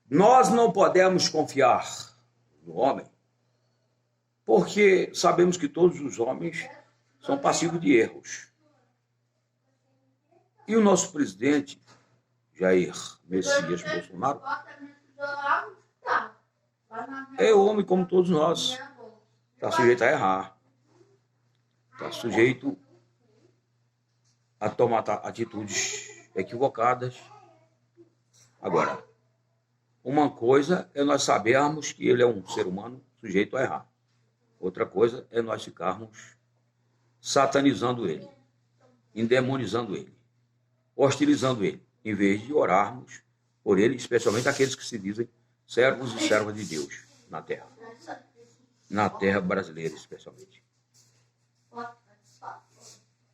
Nós não podemos confiar no homem, porque sabemos que todos os homens são passivos de erros. E o nosso presidente, Jair Messias Bolsonaro, é homem como todos nós. Está sujeito a errar. Está sujeito a tomar atitudes equivocadas. Agora, uma coisa é nós sabermos que ele é um ser humano sujeito a errar. Outra coisa é nós ficarmos satanizando ele, endemonizando ele, hostilizando ele, em vez de orarmos por ele, especialmente aqueles que se dizem servos e servas de Deus na terra brasileira especialmente.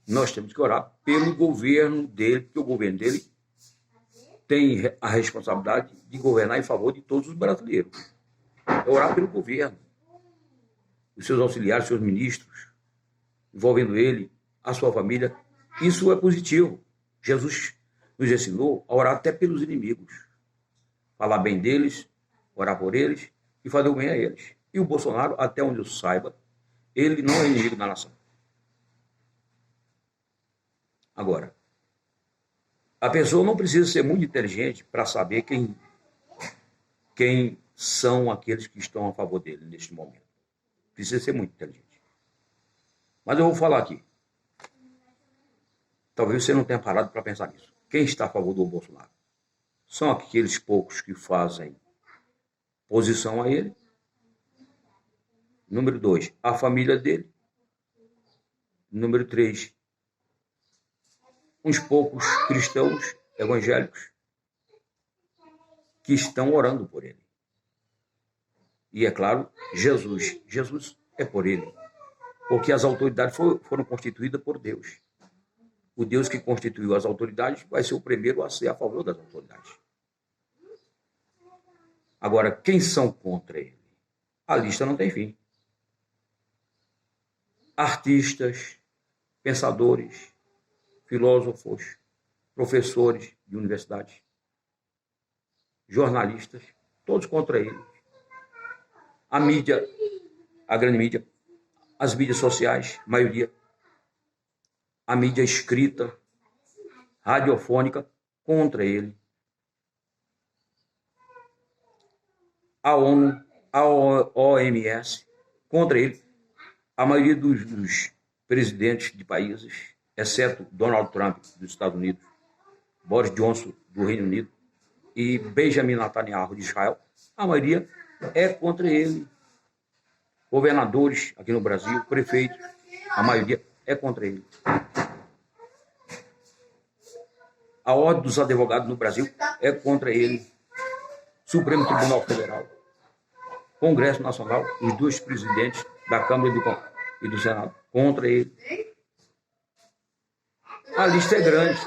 Nós temos que orar pelo governo dele, porque o governo dele tem a responsabilidade de governar em favor de todos os brasileiros. É orar pelo governo, os seus auxiliares, seus ministros, envolvendo ele, a sua família. Isso é positivo. Jesus nos ensinou a orar até pelos inimigos. Falar bem deles, orar por eles e fazer o bem a eles. E o Bolsonaro, até onde eu saiba, ele não é inimigo da nação. Agora, a pessoa não precisa ser muito inteligente para saber quem são aqueles que estão a favor dele neste momento. Precisa ser muito inteligente. Mas eu vou falar aqui. Talvez você não tenha parado para pensar nisso. Quem está a favor do Bolsonaro? São aqueles poucos que fazem posição a ele. Número 2, a família dele. Número 3, uns poucos cristãos evangélicos que estão orando por ele. E é claro, Jesus é por ele, porque as autoridades foram constituídas por Deus. O Deus que constituiu as autoridades vai ser o primeiro a ser a favor das autoridades. Agora, quem são contra ele? A lista não tem fim. Artistas, pensadores, filósofos, professores de universidades, jornalistas, todos contra ele. A mídia, a grande mídia, as mídias sociais, maioria, a mídia escrita, radiofônica, contra ele. A ONU, a OMS, contra ele. A maioria dos presidentes de países, exceto Donald Trump, dos Estados Unidos, Boris Johnson, do Reino Unido, e Benjamin Netanyahu, de Israel, a maioria é contra ele. Governadores aqui no Brasil, prefeitos, a maioria é contra ele. A Ordem dos Advogados no Brasil é contra ele. Supremo Tribunal Federal, Congresso Nacional, os dois presidentes da Câmara e do Senado, contra ele. A lista é grande.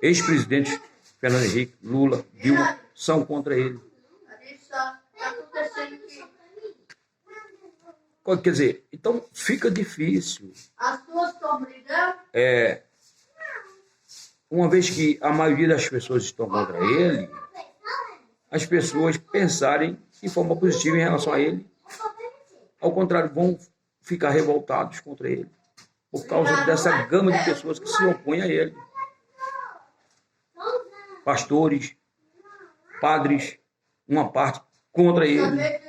Ex-presidentes Fernando Henrique, Lula, Dilma, são contra ele. Quer dizer, então fica difícil. Uma vez que a maioria das pessoas estão contra ele, as pessoas pensarem de forma positiva em relação a ele. Ao contrário, vão ficar revoltados contra ele, por causa dessa gama de pessoas que se opõem a ele. Pastores, padres, uma parte contra ele.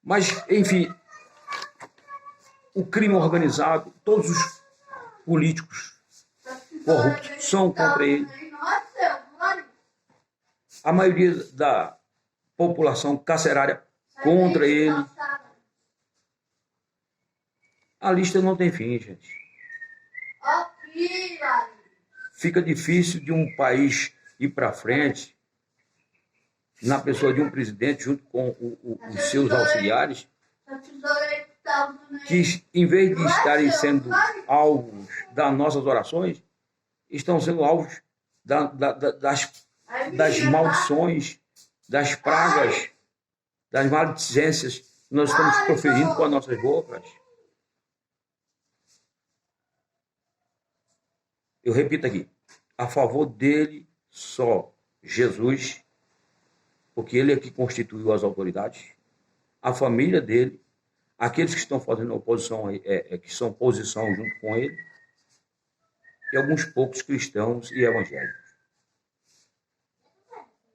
Mas, enfim, o crime organizado, todos os políticos corruptos são contra ele. A maioria da população carcerária contra ele. A lista não tem fim, gente. Fica difícil de um país ir para frente na pessoa de um presidente junto com os seus auxiliares, que em vez de estarem sendo alvos das nossas orações, estão sendo alvos das maldições, das pragas, das maledicências que nós estamos proferindo com as nossas bocas. Eu repito aqui, a favor dele só Jesus, porque ele é que constituiu as autoridades, a família dele, aqueles que estão fazendo oposição, que são oposição junto com ele, e alguns poucos cristãos e evangélicos.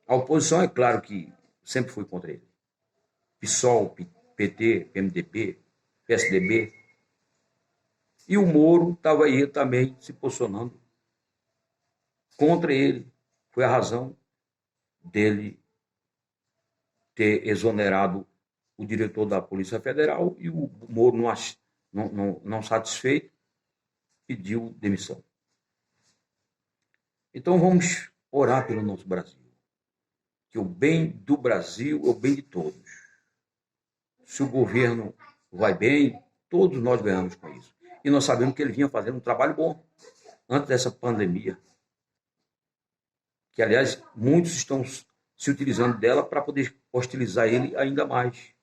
A oposição, é claro que sempre foi contra ele. PSOL, PT, PMDB, PSDB. E o Moro estava aí também se posicionando contra ele. Foi a razão dele ter exonerado o diretor da Polícia Federal e o Moro, não satisfeito, pediu demissão. Então vamos orar pelo nosso Brasil. Que o bem do Brasil é o bem de todos. Se o governo vai bem, todos nós ganhamos com isso. E nós sabemos que ele vinha fazendo um trabalho bom antes dessa pandemia. Que, aliás, muitos estão se utilizando dela para poder hostilizar ele ainda mais.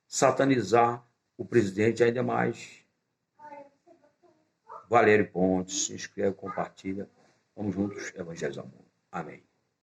Satanizar o presidente ainda mais. Valério Pontes, se inscreve, compartilha. Vamos juntos evangelizar o mundo. Amém.